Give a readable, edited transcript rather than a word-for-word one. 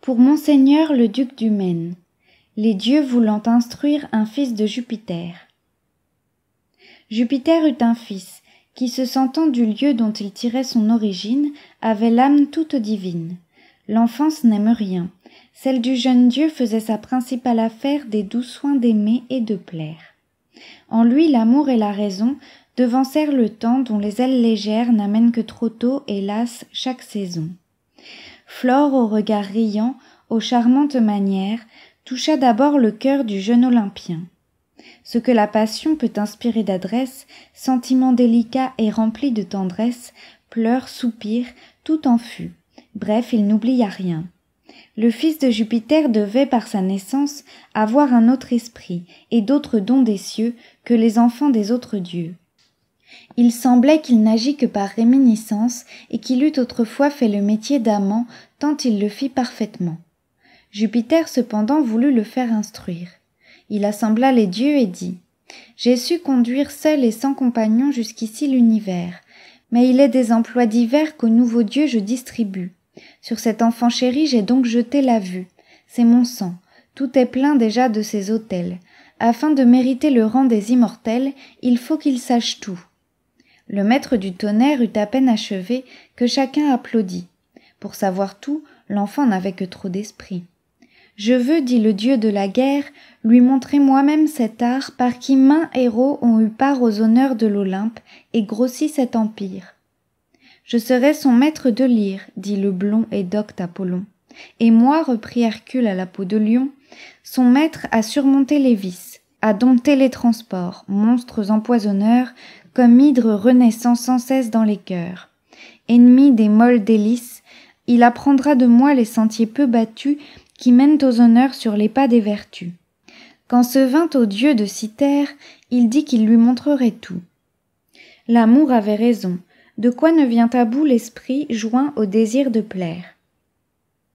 Pour Monseigneur le duc du Maine, les dieux voulant instruire un fils de Jupiter. Jupiter eut un fils, qui se sentant du lieu dont il tirait son origine, avait l'âme toute divine. L'enfance n'aime rien, celle du jeune Dieu faisait sa principale affaire des doux soins d'aimer et de plaire. En lui l'amour et la raison devancèrent le temps dont les ailes légères n'amènent que trop tôt, hélas, chaque saison. Flore au regard riant, aux charmantes manières, toucha d'abord le cœur du jeune Olympien. Ce que la passion peut inspirer d'adresse, sentiment délicat et rempli de tendresse, pleurs, soupirs, tout en fut. Bref, il n'oublia rien. Le fils de Jupiter devait, par sa naissance, avoir un autre esprit et d'autres dons des cieux que les enfants des autres dieux. Il semblait qu'il n'agit que par réminiscence et qu'il eût autrefois fait le métier d'amant tant il le fit parfaitement. Jupiter cependant voulut le faire instruire. Il assembla les dieux et dit « J'ai su conduire seul et sans compagnon jusqu'ici l'univers, mais il est des emplois divers qu'au nouveau Dieu je distribue. Sur cet enfant chéri j'ai donc jeté la vue. C'est mon sang, tout est plein déjà de ses autels. Afin de mériter le rang des immortels, il faut qu'il sache tout. » Le maître du tonnerre eut à peine achevé que chacun applaudit. Pour savoir tout, l'enfant n'avait que trop d'esprit. « Je veux, dit le dieu de la guerre, lui montrer moi-même cet art par qui maints héros ont eu part aux honneurs de l'Olympe et grossi cet empire. Je serai son maître de lyre, dit le blond et docte Apollon. Et moi, reprit Hercule à la peau de lion, son maître à surmonter les vices, à dompter les transports, monstres empoisonneurs, comme hydre renaissant sans cesse dans les cœurs. Ennemi des molles délices, il apprendra de moi les sentiers peu battus qui mènent aux honneurs sur les pas des vertus. Quand se vint au dieu de Cythère, il dit qu'il lui montrerait tout. L'amour avait raison, de quoi ne vient à bout l'esprit joint au désir de plaire.